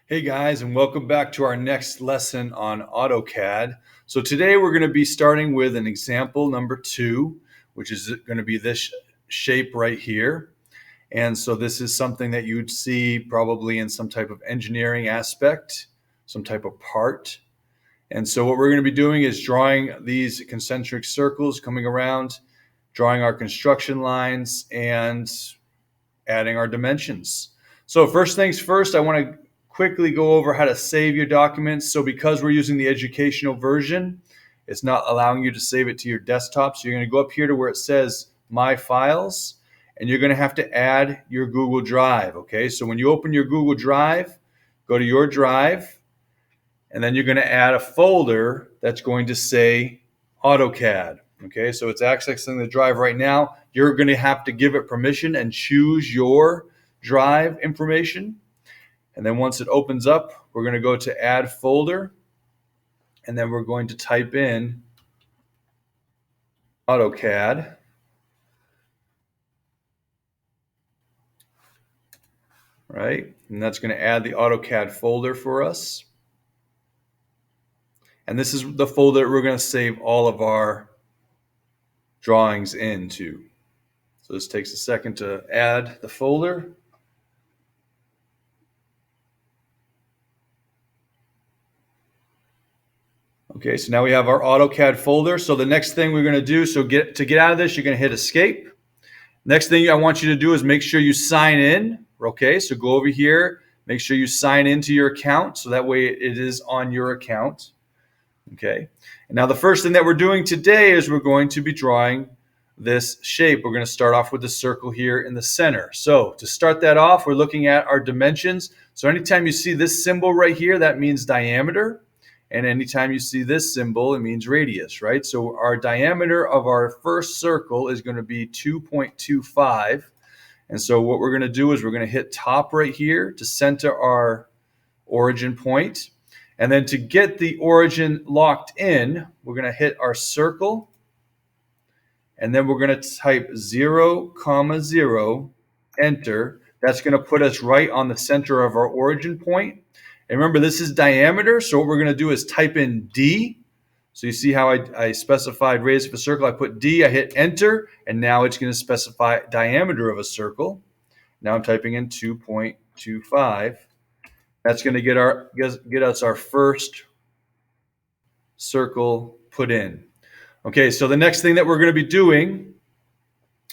Hey guys, and welcome back to our next lesson on AutoCAD. So today we're going to be starting with an example number 2, which is going to be this shape right here. And so this is something that you would see probably in some type of engineering aspect, some type of part. And so what we're going to be doing is drawing these concentric circles coming around, drawing our construction lines, and adding our dimensions. So first things first, I want to quickly go over how to save your documents. So because we're using the educational version, it's not allowing you to save it to your desktop. So you're going to go up here to where it says My Files, and you're going to have to add your Google Drive. Okay, so when you open your Google Drive, go to your drive, and then you're going to add a folder that's going to say AutoCAD. Okay, so it's accessing the drive right now. You're going to have to give it permission and choose your drive information. And then once it opens up, we're going to go to Add Folder, and then we're going to type in AutoCAD. Right, and that's going to add the AutoCAD folder for us. And this is the folder that we're going to save all of our drawings into. So this takes a second to add the folder. Okay, so now we have our AutoCAD folder. So the next thing we're going to do, to get out of this, you're going to hit Escape. Next thing I want you to do is make sure you sign in. Okay, so go over here, make sure you sign into your account, so that way it is on your account. Okay, and now the first thing that we're doing today is we're going to be drawing this shape. We're going to start off with the circle here in the center. So to start that off, we're looking at our dimensions. So anytime you see this symbol right here, that means diameter. And anytime you see this symbol, it means radius, right? So our diameter of our first circle is going to be 2.25. And so what we're going to do is we're going to hit top right here to center our origin point. And then to get the origin locked in, we're going to hit our circle. And then we're going to type 0, 0, enter. That's going to put us right on the center of our origin point. And remember, this is diameter, so what we're going to do is type in D. So you see how I specified radius of a circle. I put D, I hit enter, and now it's going to specify diameter of a circle. Now I'm typing in 2.25. That's going to get us our first circle put in. Okay, so the next thing that we're going to be doing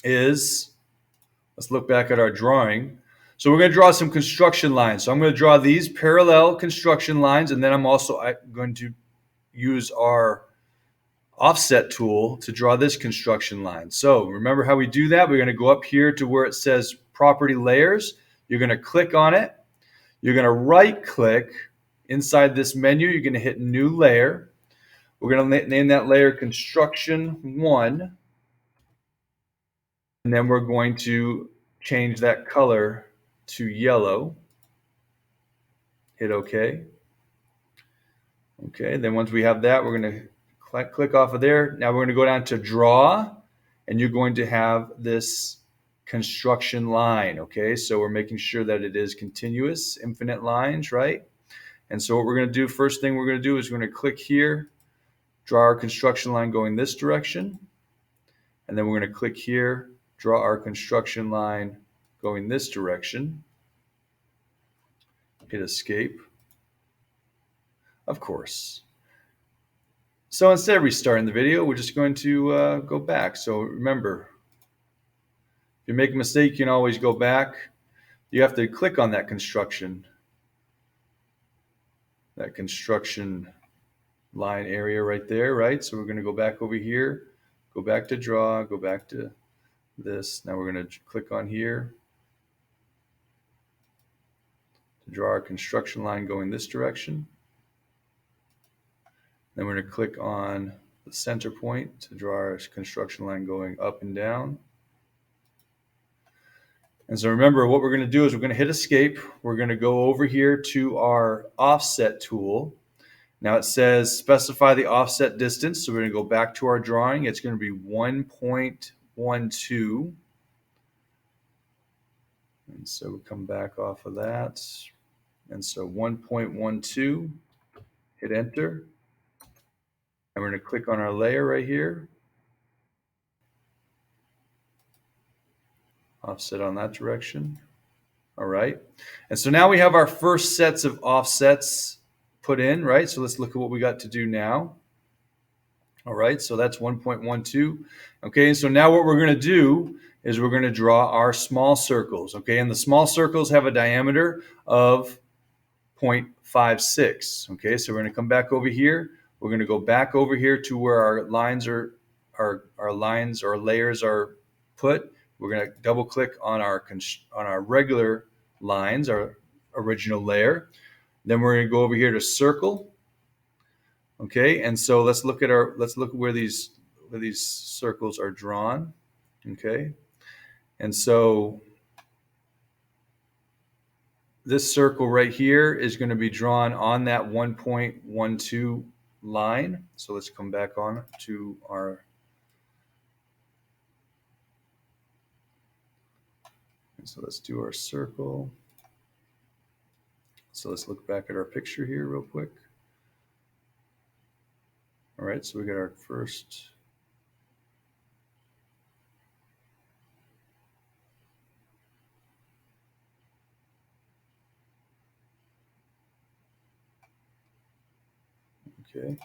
is, let's look back at our drawing. So we're going to draw some construction lines. So I'm going to draw these parallel construction lines, and then I'm also going to use our offset tool to draw this construction line. So remember how we do that? We're going to go up here to where it says Property Layers. You're going to click on it. You're going to right click inside this menu. You're going to hit New Layer. We're going to name that layer Construction 1. And then we're going to change that color to yellow. Hit OK. Okay, then once we have that, we're going to click off of there. Now we're going to go down to Draw, and you're going to have this construction line. Okay, so we're making sure that it is continuous, infinite lines, right? And so what we're going to do, first thing we're going to do is we're going to click here, draw our construction line going this direction. And then we're going to click here, draw our construction line going this direction. Hit Escape. Of course. So instead of restarting the video, we're just going to go back. So remember, if you make a mistake, you can always go back. You have to click on that construction line area right there, right? So we're going to go back over here, go back to draw, go back to this. Now we're going to click on here to draw our construction line going this direction. Then we're going to click on the center point to draw our construction line going up and down. And so remember, what we're going to do is we're going to hit Escape. We're going to go over here to our offset tool. Now it says specify the offset distance. So we're going to go back to our drawing. It's going to be 1.12. And so we come back off of that. And so 1.12, hit enter. And we're going to click on our layer right here. Offset on that direction. All right. And so now we have our first sets of offsets put in, right? So let's look at what we got to do now. All right, so that's 1.12. Okay, and so now what we're going to do is we're going to draw our small circles. Okay, and the small circles have a diameter of 0.56. Okay, so we're going to come back over here. We're going to go back over here to where our lines are, our lines or layers are put. We're going to double click on our regular lines, our original layer. Then we're going to go over here to circle. Okay, and so let's look at where these circles are drawn. Okay, and so this circle right here is going to be drawn on that 1.12 line. So let's come back on to our, so let's do our circle. So let's look back at our picture here real quick. All right, so we got our first. Okay.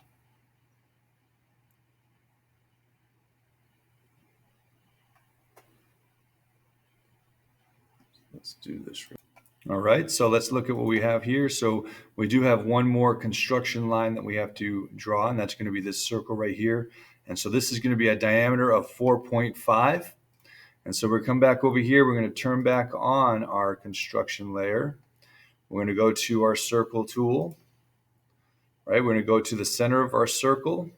Let's do this. All right, so let's look at what we have here. So we do have one more construction line that we have to draw, and that's going to be this circle right here. And so this is going to be a diameter of 4.5. And so we're come back over here. We're going to turn back on our construction layer. We're going to go to our circle tool. Right, we're going to go to the center of our circle.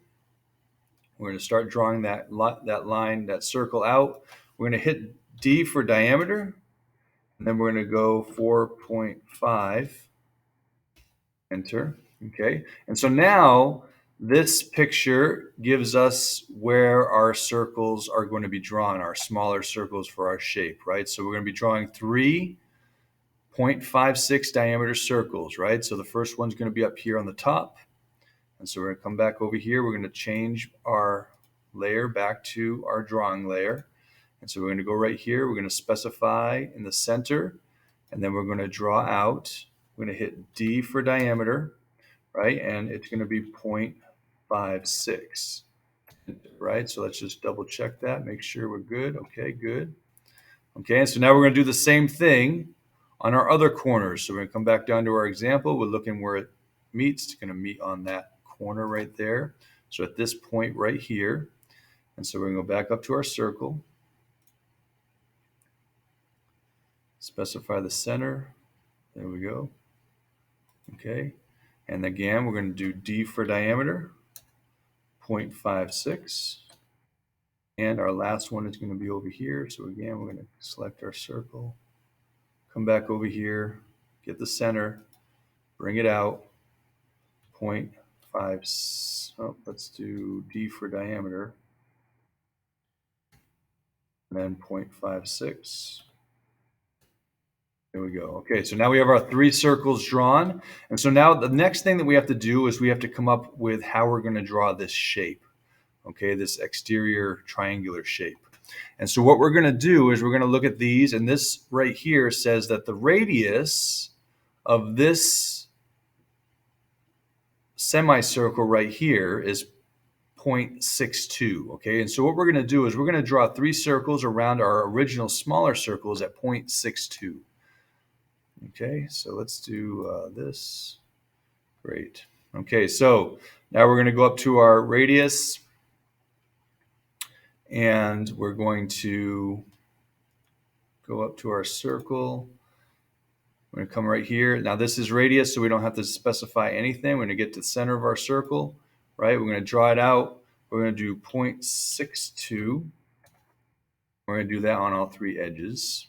We're going to start drawing that line, that circle out. We're going to hit D for diameter. And then we're going to go 4.5, enter. Okay. And so now this picture gives us where our circles are going to be drawn, our smaller circles for our shape, right? So we're going to be drawing 3.56 diameter circles, right? So the first one's going to be up here on the top. And so we're going to come back over here. We're going to change our layer back to our drawing layer. And so we're going to go right here. We're going to specify in the center, and then we're going to draw out. We're going to hit D for diameter, right? And it's going to be 0.56, right? So let's just double check that, make sure we're good. Okay, good. Okay, and so now we're going to do the same thing on our other corners. So we're going to come back down to our example. We're looking where it meets. It's going to meet on that corner right there. So at this point right here, and so we're going to go back up to our circle. Specify the center. There we go. Okay. And again, we're going to do D for diameter, 0.56. And our last one is going to be over here. So again, we're going to select our circle, come back over here, get the center, bring it out, 0.5. Oh, let's do D for diameter, and then 0.56. There we go. Okay, so now we have our three circles drawn. And so now the next thing that we have to do is we have to come up with how we're going to draw this shape. Okay, this exterior triangular shape. And so what we're going to do is we're going to look at these, and this right here says that the radius of this semicircle right here is 0.62. Okay, and so what we're going to do is we're going to draw three circles around our original smaller circles at 0.62. Okay, so let's do this. Great. Okay, so now we're going to go up to our radius, and we're going to go up to our circle. We're going to come right here. Now this is radius, so we don't have to specify anything. We're going to get to the center of our circle, right? We're going to draw it out. We're going to do 0.62. We're going to do that on all three edges.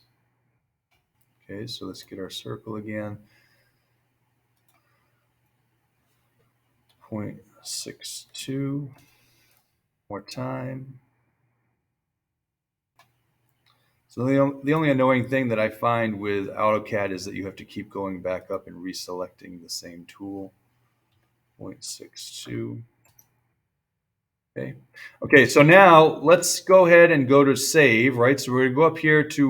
Okay, so let's get our circle again. 0.62. More time. So the only annoying thing that I find with AutoCAD is that you have to keep going back up and reselecting the same tool. 0.62. Okay. Okay, so now let's go ahead and go to save, right? So we're going to go up here to